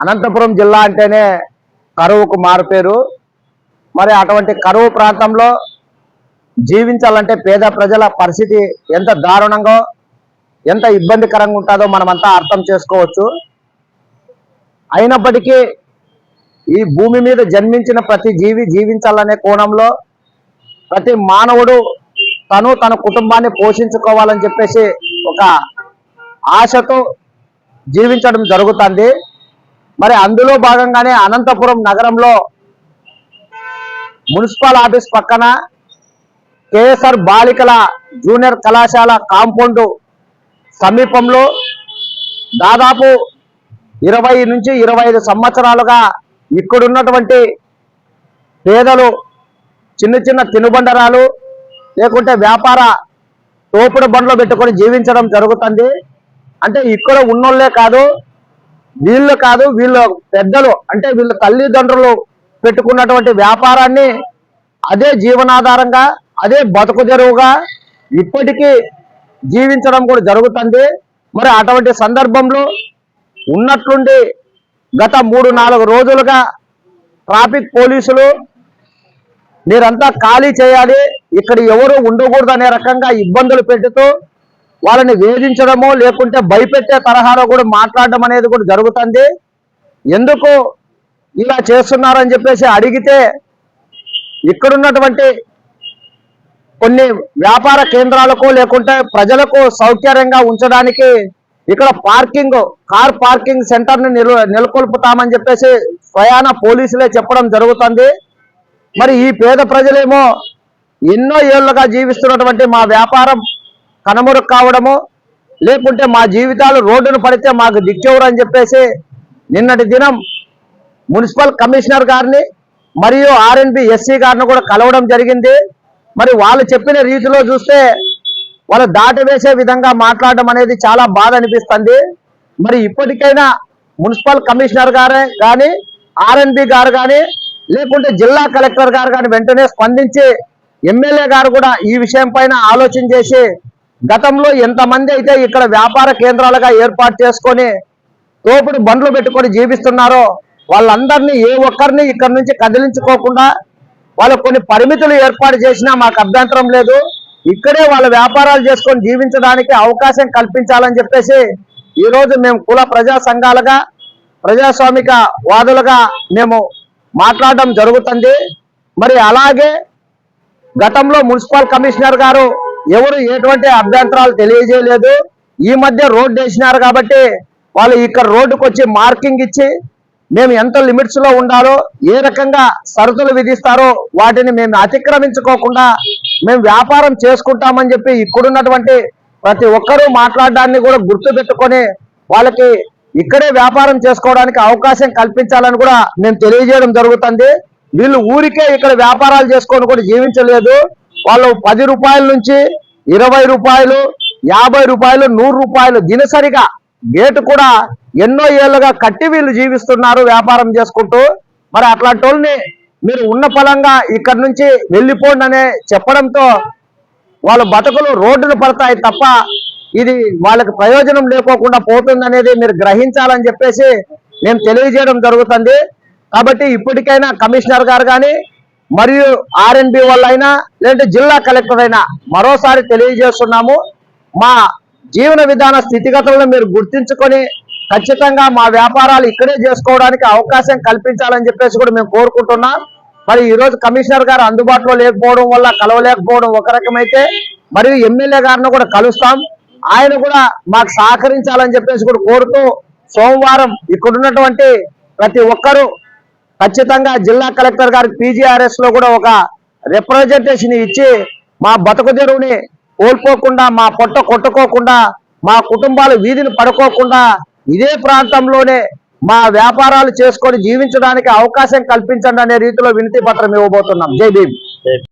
అనంతపురం జిల్లా అంటేనే కరువుకు మారుపేరు. మరి అటువంటి కరువు ప్రాంతంలో జీవించాలంటే పేద ప్రజల పరిస్థితి ఎంత దారుణంగా ఎంత ఇబ్బందికరంగా ఉంటుందో మనమంతా అర్థం చేసుకోవచ్చు. అయినప్పటికీ ఈ భూమి మీద జన్మించిన ప్రతి జీవి జీవించాలనే కోణంలో ప్రతి మానవుడు తన కుటుంబాన్ని పోషించుకోవాలని చెప్పేసి ఒక ఆశతో జీవించడం జరుగుతుంది. మరి అందులో భాగంగానే అనంతపురం నగరంలో మున్సిపల్ ఆఫీస్ పక్కన కేఎస్ఆర్ బాలికల జూనియర్ కళాశాల కాంపౌండ్ సమీపంలో దాదాపు 20 నుంచి 25 సంవత్సరాలుగా ఇక్కడున్నటువంటి పేదలు చిన్న చిన్న తినుబండరాలు లేకుంటే వ్యాపార తోపుడు బండ్లు పెట్టుకొని జీవించడం జరుగుతుంది. అంటే ఇక్కడ ఉన్నోళ్లే కాదు, వీళ్ళ పెద్దలు అంటే వీళ్ళ తల్లిదండ్రులు పెట్టుకున్నటువంటి వ్యాపారాన్ని అదే జీవనాధారంగా అదే బతుకు తెరువుగా ఇప్పటికీ జీవించడం కూడా జరుగుతుంది. మరి అటువంటి సందర్భంలో ఉన్నట్లుండి గత 3-4 రోజులుగా ట్రాఫిక్ పోలీసులు మీరంతా ఖాళీ చేయాలి, ఇక్కడ ఎవరు ఉండకూడదు అనే రకంగా ఇబ్బందులు పెట్టుతూ వాళ్ళని వేధించడము లేకుంటే భయపెట్టే తరహాలో కూడా మాట్లాడడం అనేది కూడా జరుగుతుంది. ఎందుకు ఇలా చేస్తున్నారని చెప్పేసి అడిగితే ఇక్కడున్నటువంటి కొన్ని వ్యాపార కేంద్రాలకు లేకుంటే ప్రజలకు సౌకర్యంగా ఉంచడానికి ఇక్కడ కార్ పార్కింగ్ సెంటర్ని నెలకొల్పుతామని చెప్పేసి స్వయాన పోలీసులే చెప్పడం జరుగుతుంది. మరి ఈ పేద ప్రజలేమో ఎన్నో ఏళ్లుగా జీవిస్తున్నటువంటి మా వ్యాపారం కనుమరుగు కావడము లేకుంటే మా జీవితాలు రోడ్డును పడితే మాకు దిక్కెవరు అని చెప్పేసి నిన్నటి దినం మున్సిపల్ కమిషనర్ గారిని మరియు ఆర్ఎన్బి ఎస్సీ గారిని కూడా కలవడం జరిగింది. మరి వాళ్ళు చెప్పిన రీతిలో చూస్తే వాళ్ళు దాటవేసే విధంగా మాట్లాడడం అనేది చాలా బాధ అనిపిస్తుంది. మరి ఇప్పటికైనా మున్సిపల్ కమిషనర్ గారే కానీ ఆర్ఎన్బి గారు కానీ లేకుంటే జిల్లా కలెక్టర్ గారు కానీ వెంటనే స్పందించి ఎమ్మెల్యే గారు కూడా ఈ విషయం పైన ఆలోచన చేసి గతంలో ఎంతమంది అయితే ఇక్కడ వ్యాపార కేంద్రాలుగా ఏర్పాటు చేసుకొని తోపుడు బండ్లు పెట్టుకొని జీవిస్తున్నారో వాళ్ళందరినీ ఏ ఒక్కరిని ఇక్కడ నుంచి కదిలించుకోకుండా వాళ్ళకు కొన్ని పరిమితులు ఏర్పాటు చేసినా మాకు అభ్యంతరం లేదు, ఇక్కడే వాళ్ళ వ్యాపారాలు చేసుకొని జీవించడానికి అవకాశం కల్పించాలని చెప్పేసి ఈరోజు మేము కుల ప్రజా సంఘాలుగా ప్రజాస్వామిక వాదులుగా మేము మాట్లాడడం జరుగుతుంది. మరి అలాగే గతంలో మున్సిపల్ కమిషనర్ గారు ఎవరు ఎటువంటి అభ్యంతరాలు తెలియజేయలేదు. ఈ మధ్య రోడ్డు వేసినారు కాబట్టి వాళ్ళు ఇక్కడ రోడ్డుకు వచ్చి మార్కింగ్ ఇచ్చి మేము ఎంత లిమిట్స్ లో ఉండాలో ఏ రకంగా షరతులు విధిస్తారో వాటిని మేము అతిక్రమించుకోకుండా మేము వ్యాపారం చేసుకుంటామని చెప్పి ఇక్కడున్నటువంటి ప్రతి ఒక్కరూ మాట్లాడడాన్ని కూడా గుర్తు పెట్టుకొని వాళ్ళకి ఇక్కడే వ్యాపారం చేసుకోవడానికి అవకాశం కల్పించాలని కూడా మేము తెలియజేయడం జరుగుతుంది. వీళ్ళు ఊరికే ఇక్కడ వ్యాపారాలు చేసుకొని కూడా జీవించలేదు. వాళ్ళు 10 రూపాయల నుంచి 20 రూపాయలు 50 రూపాయలు 100 రూపాయలు దినసరిగా గేటు కూడా ఎన్నో ఏళ్లుగా కట్టి వీళ్ళు జీవిస్తున్నారు వ్యాపారం చేసుకుంటూ. మరి అట్లాంటి వాళ్ళని మీరు ఉన్న ఫలంగా ఇక్కడ నుంచి వెళ్ళిపోండి అనే చెప్పడంతో వాళ్ళ బతుకులు రోడ్డును పడతాయి తప్ప ఇది వాళ్ళకి ప్రయోజనం లేకోకుండా పోతుంది అనేది మీరు గ్రహించాలని చెప్పేసి మేము తెలియజేయడం జరుగుతుంది. కాబట్టి ఇప్పటికైనా కమిషనర్ గారు కానీ మరియు ఆర్ఎన్బి వాళ్ళైనా లేదంటే జిల్లా కలెక్టర్ అయినా మరోసారి తెలియజేస్తున్నాము, మా జీవన విధాన స్థితిగతులను మీరు గుర్తించుకొని ఖచ్చితంగా మా వ్యాపారాలు ఇక్కడే చేసుకోవడానికి అవకాశం కల్పించాలని చెప్పేసి కూడా మేము కోరుకుంటున్నాం. మరి ఈరోజు కమిషనర్ గారు అందుబాటులో లేకపోవడం వల్ల కలవలేకపోవడం ఒక రకమైతే మరియు ఎమ్మెల్యే గారిని కూడా కలుస్తాం, ఆయన కూడా మాకు సహకరించాలని చెప్పేసి కూడా కోరుతూ సోమవారం ఇక్కడున్నటువంటి ప్రతి ఒక్కరూ ఖచ్చితంగా జిల్లా కలెక్టర్ గారికి PGRS లో కూడా ఒక రిప్రజెంటేషన్ ఇచ్చి మా బతుకు తెరువుని కోల్పోకుండా మా పొట్ట కొట్టుకోకుండా మా కుటుంబాలు వీధిని పడుకోకుండా ఇదే ప్రాంతంలోనే మా వ్యాపారాలు చేసుకొని జీవించడానికి అవకాశం కల్పించండి అనే రీతిలో వినతి పత్రం ఇవ్వబోతున్నాం. జై భీమ్.